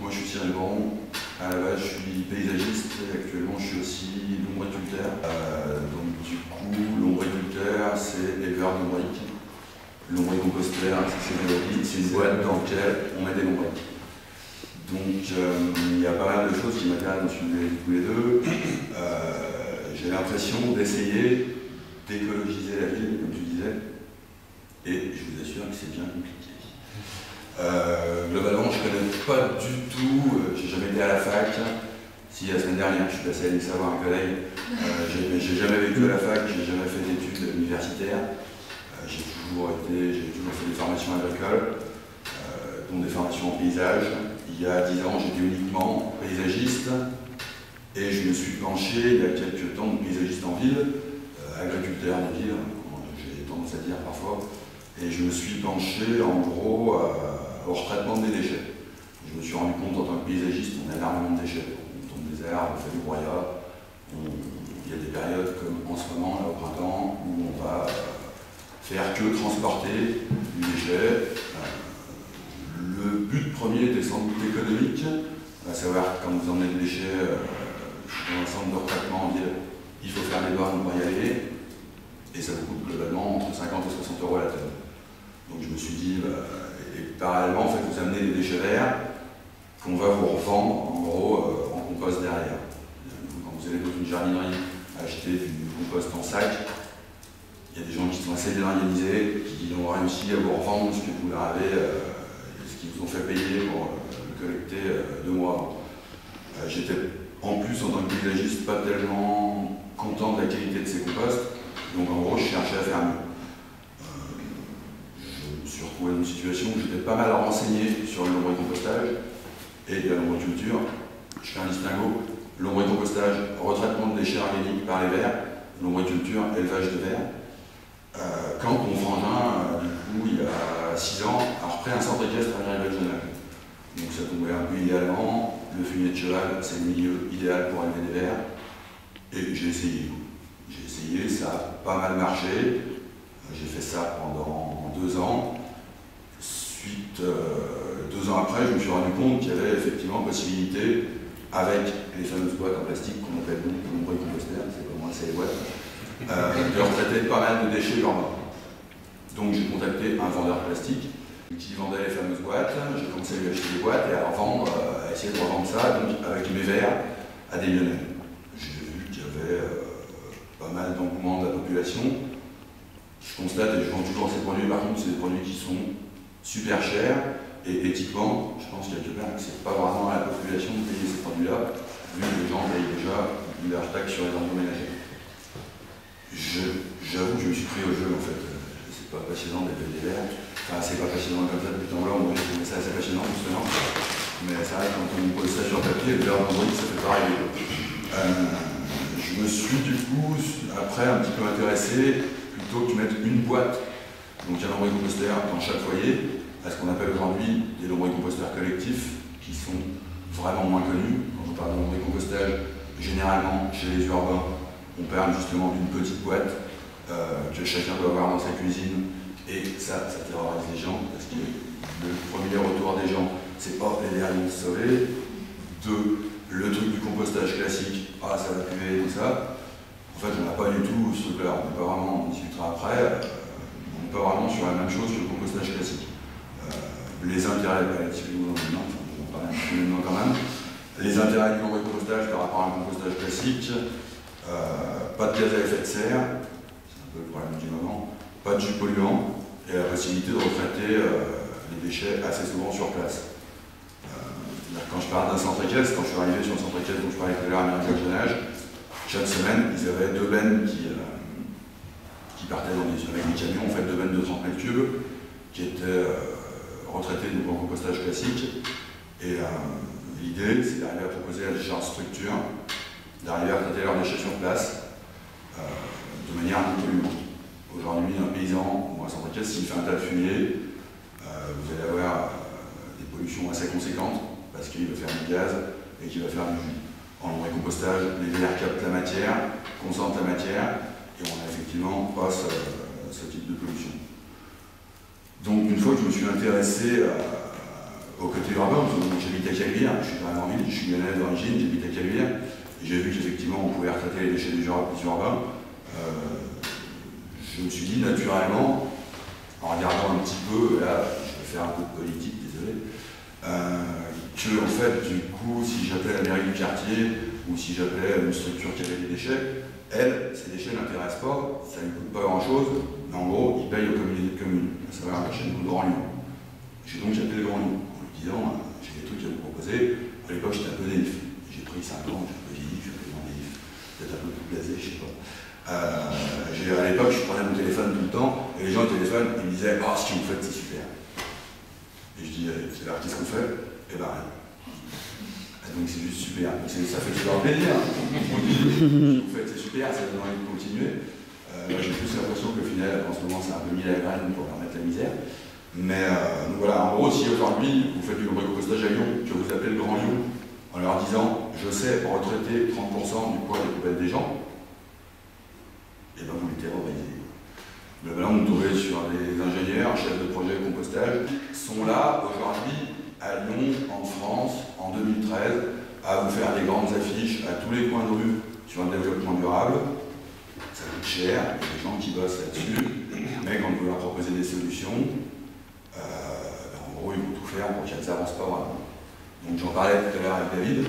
moi je suis Cyril Boron, à la base je suis paysagiste et actuellement je suis aussi lombriculteur. Donc du coup, lombriculteur c'est éleveur de lombriques. Lombricomposteur, c'est une boîte dans laquelle on met des lombriques. Donc il y a pas mal de choses qui m'intéressent dans tous les deux. J'ai l'impression d'essayer d'écologiser la ville, comme tu disais, et je vous assure que c'est bien compliqué. Globalement, je ne connais pas du tout, j'ai jamais été à la fac. Si la semaine dernière, je suis passé à l'INSA voir un collègue, j'ai jamais vécu à la fac, j'ai jamais fait d'études universitaires. J'ai toujours fait des formations agricoles, dont des formations en paysage. Il y a 10 ans, j'étais uniquement paysagiste et je me suis penché il y a quelques temps paysagiste en ville, agriculteur de ville, j'ai tendance à dire parfois, et je me suis penché en gros au retraitement des déchets. Je me suis rendu compte en tant que paysagiste qu'on a énormément de déchets. On tombe des herbes, on fait du broyat, il y a des périodes comme en ce moment, là au printemps, où on va faire que transporter du déchet. Le but premier était sans doute économique, à savoir quand vous emmenez des déchets dans un centre de retraitement en ville, il faut faire des bornes pour y aller, et ça vous coûte globalement entre 50 et 60 € la tonne. Donc je me suis dit, et parallèlement, en fait, vous amenez des déchets verts qu'on va vous revendre en gros en compost derrière. Quand vous allez dans une jardinerie acheter du compost en sac, il y a des gens qui sont assez bien organisés, qui ont réussi à vous revendre ce que vous leur avez, ce qu'ils vous ont fait payer pour le collecter 2 mois avant. J'étais en plus, en tant que paysagiste, pas tellement content de la qualité de ces composts, donc en gros, je cherchais à faire mieux. Je me suis retrouvé dans une situation où j'étais pas mal renseigné sur le lombricompostage et la lombriculture. Je fais un distinguo, lombricompostage, retraitement de déchets organiques par les vers, lombriculture, élevage de vers. Quand mon frangin, du coup, il y a 6 ans, a repris un centre équestre à Mirabeau-Genève. Donc ça tombait un peu idéalement, le fumier de cheval, c'est le milieu idéal pour élever des vers. Et j'ai essayé. Ça a pas mal marché. J'ai fait ça pendant 2 ans. Suite, 2 ans après, je me suis rendu compte qu'il y avait effectivement possibilité, avec les fameuses boîtes en plastique qu'on appelle donc lombricomposteur, c'est pas moi, c'est les boîtes, de retraiter pas mal de déchets urbains. Donc j'ai contacté un vendeur plastique qui vendait les fameuses boîtes, j'ai commencé à lui acheter des boîtes et à revendre, à essayer de revendre ça donc, avec mes verres à des Lyonnais. J'ai vu qu'il y avait pas mal d'engouement de la population. Je constate, et je vends toujours ces produits, par contre c'est des produits qui sont super chers et éthiquement, je pense quelque part que c'est pas vraiment à la population de payer ces produits-là, vu que les gens payent déjà leur taxe sur les ordures ménagères. J'avoue que je me suis pris au jeu en fait. C'est pas passionnant d'élever des vers. Enfin, c'est pas passionnant comme ça de but en blanc, moi je trouvais ça assez passionnant justement. Mais c'est vrai que quand on pose ça sur papier, le verre d'Android, ça fait pareil. Je me suis du coup, après, un petit peu intéressé, plutôt que de mettre une boîte, donc un lombricomposteur dans chaque foyer, à ce qu'on appelle aujourd'hui des lombricomposteurs collectifs, qui sont vraiment moins connus. Quand on parle de lombricompostage, généralement, chez les urbains, on parle justement d'une petite boîte que chacun doit avoir dans sa cuisine, et ça terrorise les gens, parce que le premier retour des gens, c'est pas les vers vont se sauver. 2, le truc du compostage classique, ah ça va puer, tout ça. En fait, on n'a pas du tout ce truc-là, on n'est pas vraiment, on discutera après, on n'est pas vraiment sur la même chose que le compostage classique. Les intérêts, on va parler un petit peu maintenant quand même, les intérêts du lombricompostage par rapport à un compostage classique, pas de gaz à effet de serre, c'est un peu le problème du moment, pas de jus polluant, et la possibilité de retraiter les déchets assez souvent sur place. Quand je parle d'un centre équestre, quand je suis arrivé sur le centre équestre dont je parlais tout à l'heure à Mirabeau-Genève, chaque semaine, ils avaient 2 bennes qui partaient avec des camions, en fait 2 bennes de 30 mètres cubes, qui étaient retraitées donc, en compostage classique. Et l'idée, c'est d'arriver à proposer à différentes structures d'arriver à traiter leurs déchets sur place de manière non polluante. Aujourd'hui, un paysan ou un centre équestre, s'il fait un tas de fumier, vous allez avoir des pollutions assez conséquentes parce qu'il va faire du gaz et qu'il va faire du jus. En lombricompostage, les vers captent la matière, concentrent la matière et on n'a effectivement pas ce type de pollution. Donc une fois que je me suis intéressé au côté urbain, j'habite à Caluire, je suis vraiment ville, je suis lyonnais d'origine, j'habite à Caluire, et j'ai vu qu'effectivement on pouvait retraiter les déchets des urbains. Je me suis dit naturellement, en regardant un petit peu, là je vais faire un peu de politique, désolé, que en fait du coup si j'appelais la mairie du quartier ou si j'appelais une structure qui avait des déchets, elle, ces déchets ne l'intéressent pas, ça ne coûte pas grand chose, mais en gros ils payent aux communautés de communes, à savoir la chaîne de Grand Lyon. J'ai donc appelé le Grand Lyon en lui disant j'ai des trucs à vous proposer. À l'époque j'étais un peu naïf, j'ai pris 5 ans, j'ai un peu vieilli, je suis un peu naïf, peut-être un peu plus blasé, je sais pas. À l'époque, je prenais mon téléphone tout le temps, et les gens au téléphone, ils me disaient « Ah, ce que vous faites, c'est super ». Et je dis « Alors, qu'est-ce qu'on fait ?» Eh ben, rien. Donc c'est juste super. Ça fait toujours plaisir. On dit « Ce que vous faites, c'est super, ça donne envie de continuer ». J'ai plus l'impression qu'au final, en ce moment, c'est un peu mis à la graine pour leur mettre la misère. Mais donc voilà, en gros, si aujourd'hui, vous faites du compostage à Lyon, que vous appelez le Grand Lyon, en leur disant « Je sais retraiter 30% du poids des poubelles des gens », et bien vous les terrorisez. Là, on tombait sur des ingénieurs, chefs de projet compostage, sont là aujourd'hui à Lyon, en France, en 2013, à vous faire des grandes affiches à tous les coins de rue sur un développement durable. Ça coûte cher, il y a des gens qui bossent là-dessus, mais quand vous leur proposez des solutions, en gros, ils vont tout faire pour qu'elles n'avancent pas vraiment. Donc j'en parlais tout à l'heure avec David.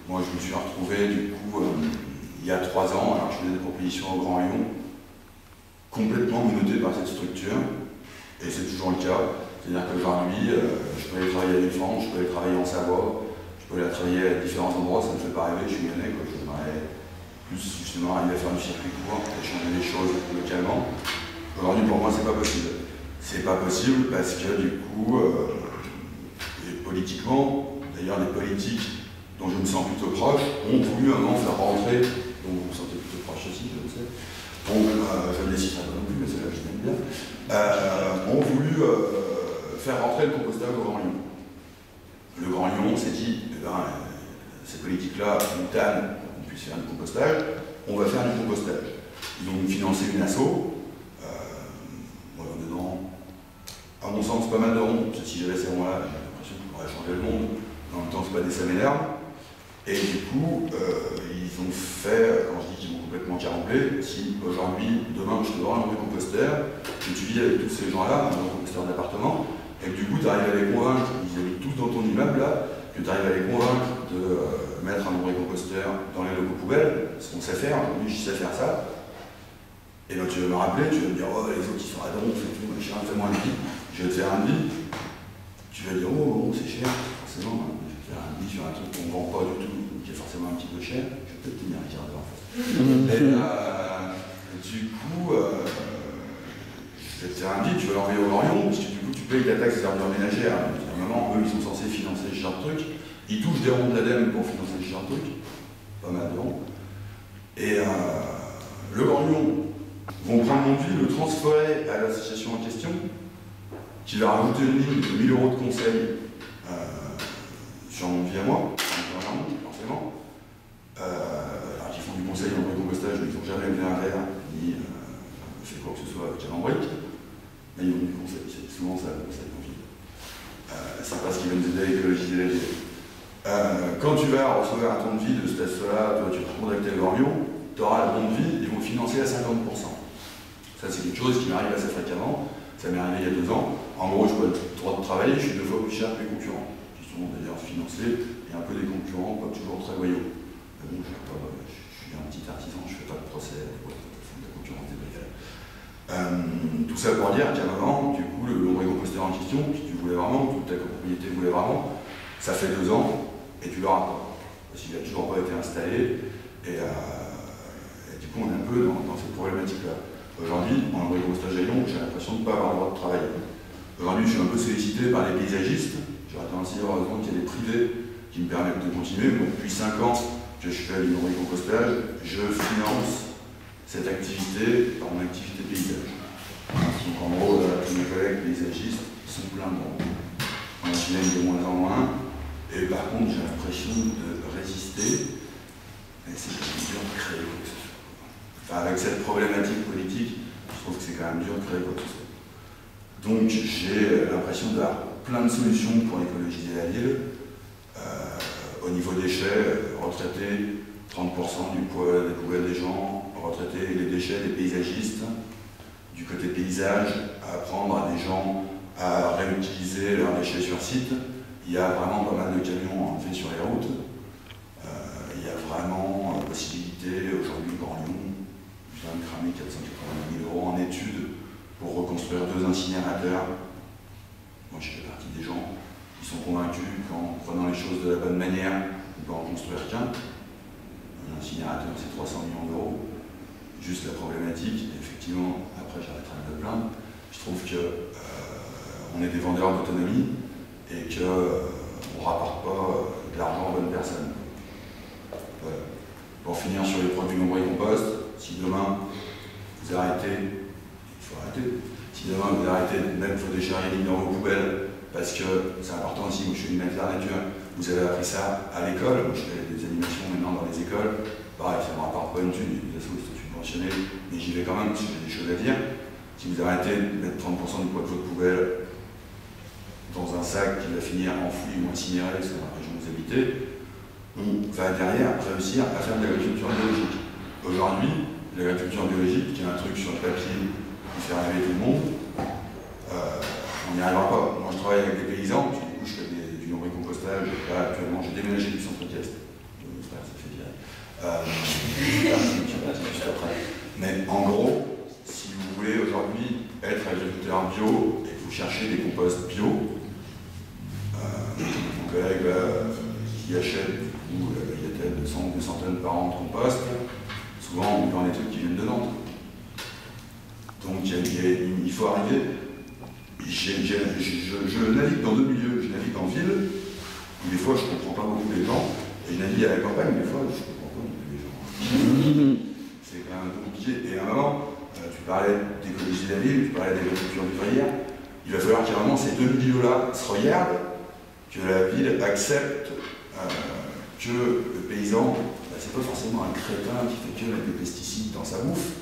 Moi, je me suis retrouvé du coup il y a 3 ans, alors je faisais des propositions au Grand Lyon, complètement menotté par cette structure, et c'est toujours le cas. C'est-à-dire qu'aujourd'hui, je peux aller travailler à Défense, je peux aller travailler en Savoie, je peux aller travailler à différents endroits, ça ne me fait pas rêver, je suis lyonnais, je voudrais plus justement arriver à faire du circuit court et changer les choses localement. Aujourd'hui, pour moi, c'est pas possible. C'est pas possible parce que du coup, et politiquement, d'ailleurs les politiques dont je me sens plutôt proche, ont voulu un moment faire rentrer, dont vous vous sentez plutôt proche aussi, je le sais, donc, je ne les citerai pas non plus, mais c'est là que je l'aime bien, ont voulu faire rentrer le compostage au Grand Lyon. Le Grand Lyon s'est dit, eh ben, ces politiques-là nous tannent, on puisse faire du compostage, on va faire du compostage. Ils ont financé une asso, voilà, dedans, à mon sens, pas mal de ronds, parce que si j'avais ces ronds-là, j'ai l'impression qu'on pourrait changer le monde, mais en même temps, c'est pas des saménards. Et du coup, ils ont fait, quand je dis qu'ils m'ont complètement caramblé, si aujourd'hui, demain, je te dois un composteur, que tu vis avec tous ces gens-là, un composteur d'appartement, et que du coup, tu arrives à les convaincre, ils habitent tous dans ton immeuble là, que tu arrives à les convaincre de mettre un composteur dans les locaux poubelles, ce qu'on sait faire, aujourd'hui, je sais faire ça, et ben tu vas me rappeler, tu vas me dire, oh, les autres, ils sont à donf et tout, machin, fais-moi un devis, je vais te faire un devis, tu vas dire, oh, c'est cher, forcément, je vais te faire un devis sur un truc qu'on ne vend pas du tout, qui est forcément un petit peu cher, je vais peut-être tenir un quart d'heure en fait. Et du coup, je vais te faire un devis, tu vas l'envoyer au Grand Lyon, parce que du coup, tu payes la taxe des ordures ménagères, normalement, eux, ils sont censés financer ce genre de truc, ils touchent des ronds de l'ADEME pour financer ce genre de truc, pas mal de ronds, et le Grand Lyon vont prendre mon devis, le transférer à l'association en question, qui va rajouter une ligne de 1 000 € de conseil sur mon devis à moi, forcément. Alors qu'ils font du conseil en compostage, mais ils n'ont jamais mis un verre, ni fait quoi que ce soit avec un brique, mais ils ont du conseil, c'est souvent ça le conseil qu'on vit. C'est parce qu'ils veulent nous aider à écologiser la vie. Quand tu vas recevoir un ton de vie de cet asso-là, tu vas contacter le Grand Lyon, tu auras le bon de vie, ils vont financer à 50%. Ça, c'est quelque chose qui m'arrive assez fréquemment. Ça m'est arrivé il y a 2 ans. En gros, je n'ai pas le droit de travailler, je suis 2 fois plus cher que les concurrents, qui sont d'ailleurs financés, et un peu des concurrents pas toujours très loyaux. Mais bon, je suis un petit artisan, je ne fais pas de procès de la concurrence déloyale. Tout ça pour dire qu'à un moment, du coup, le composteur en question, que tu voulais vraiment, toute ta copropriété voulait vraiment, ça fait 2 ans, et tu l'auras pas. Parce qu'il n'a toujours pas été installé, et du coup, on est un peu dans cette problématique-là. Aujourd'hui, en compostage à Lyon, j'ai l'impression de ne pas avoir le droit de travailler. Aujourd'hui, je suis un peu sollicité par les paysagistes. J'aurais tendance à dire, heureusement qu'il y a des privés qui me permettent de continuer. Donc, depuis 5 ans que je fais du compostage, je finance cette activité par mon activité paysage. Donc, en gros, tous mes collègues paysagistes sont pleins de monde. On en finit de moins en moins. Et par contre, j'ai l'impression de résister. Et c'est dur de créer quoi que ce soit. Enfin, avec cette problématique politique, je trouve que c'est quand même dur de créer quoi que ce soit. Donc j'ai l'impression d'avoir plein de solutions pour écologiser la ville. Au niveau déchets, retraiter 30% des poubelles des gens, retraiter les déchets des paysagistes. Du côté paysage, apprendre à des gens à réutiliser leurs déchets sur site. Il y a vraiment pas mal de camions en fait sur les routes. Il y a vraiment possibilité, aujourd'hui, Grand Lyon vient de cramer 480 000 € en études pour reconstruire 2 incinérateurs. Moi, je fais partie des gens qui sont convaincus qu'en prenant les choses de la bonne manière, on peut en construire qu'un. Un incinérateur, c'est 300 millions d'euros. Juste la problématique, et effectivement, après j'arrêterai de me plaindre, je trouve qu'on est des vendeurs d'autonomie et qu'on ne rapporte pas de l'argent aux bonnes personnes. Voilà. Pour finir sur les produits lombricomposteurs, si demain vous arrêtez, il faut arrêter, si demain vous arrêtez de mettre vos déchets dans vos poubelles, parce que c'est important aussi, moi je suis animateur nature, vous avez appris ça à l'école, moi je fais des animations maintenant dans les écoles, pareil, ça ne me rapporte pas une thune, les assos sont subventionnés, mais j'y vais quand même parce que j'ai des choses à dire. Si vous arrêtez de mettre 30% du poids de votre poubelle dans un sac qui va finir enfoui ou incinéré, c'est dans la région où vous habitez, on va derrière réussir à faire de l'agriculture biologique. Aujourd'hui, l'agriculture biologique, qui est un truc sur le papier qui fait rêver tout le monde, on n'y arrivera pas. Moi je travaille avec des paysans, parce que du coup je fais du lombricompostage. Là actuellement j'ai déménagé du centre-Thiest. Ça fait virer. Mais en gros, si vous voulez aujourd'hui être agriculteur bio et que vous cherchez des composts bio, mon collègue qui achète du coup, il y a peut-être 200 tonnes par an de compost, souvent on prend des trucs qui viennent de Nantes. Donc il faut arriver. Je navigue dans 2 milieux, je navigue en ville, où des fois je ne comprends pas beaucoup les gens, et je navigue à la campagne, des fois je ne comprends pas beaucoup les gens. C'est quand même un peu compliqué. Et à un moment, tu parlais d'écologie de la ville, tu parlais d'agriculture vivrière, il va falloir qu'à un moment ces 2 milieux-là se regardent, que la ville accepte que le paysan, c'est pas forcément un crétin qui fait que mettre des pesticides dans sa bouffe,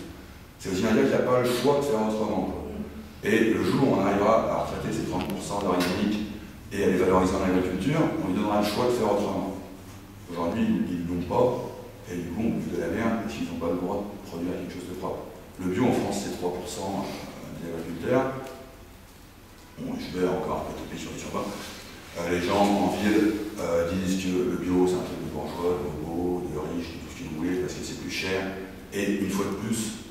c'est aussi un gars qui n'a pas le choix de faire autrement, quoi. Et le jour où on arrivera à retraiter ces 30% d'organique et à les valoriser en agriculture, on lui donnera le choix de faire autrement. Aujourd'hui, ils ne l'ont pas, et du coup, on bouffe de la merde, parce qu'ils n'ont pas le droit de produire quelque chose de propre. Le bio en France, c'est 3% des agriculteurs. Bon, je vais encore un peu taper sur les turbins. Les gens en ville disent que le bio, c'est un truc de bourgeois, de bobo, de riche, de tout ce que vous voulez, parce que c'est plus cher. Et une fois de plus,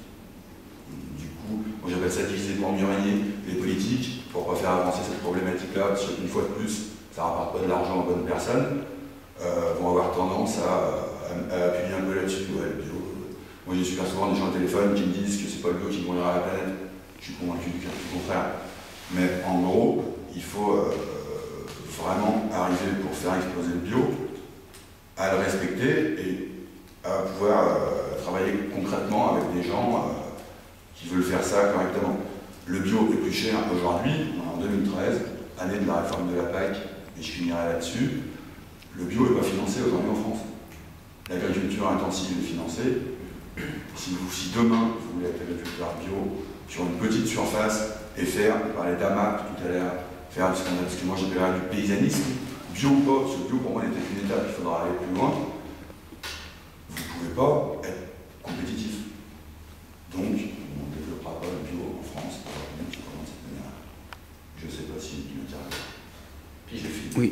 moi j'appelle ça diviser pour mieux régner. Les politiques, pour ne pas faire avancer cette problématique-là, parce qu'une fois de plus, ça ne rapporte pas de l'argent aux bonnes personnes, vont avoir tendance à appuyer un peu là-dessus. Ouais, le bio. Moi j'ai super souvent des gens au téléphone qui me disent que c'est pas le bio qui brûlera la planète. Je suis convaincu du contraire. Mais en gros, il faut vraiment arriver pour faire exploser le bio, à le respecter et à pouvoir travailler concrètement avec des gens qui veulent faire ça correctement. Le bio est plus cher aujourd'hui, en 2013, année de la réforme de la PAC, et je finirai là-dessus. Le bio n'est pas financé aujourd'hui en France. L'agriculture intensive est financée. Si demain vous voulez être agriculteur bio sur une petite surface et faire, on parlait d'AMAP tout à l'heure, faire ce que moi j'appellerais du paysanisme, bio ou pas, parce que bio pour moi n'était qu'une étape, il faudra aller plus loin, vous ne pouvez pas être compétitif. Donc, on ne développera pas le bio en France, probablement de cette manière. Je ne sais pas si tu m'interroges. Puis j'ai fini. Oui.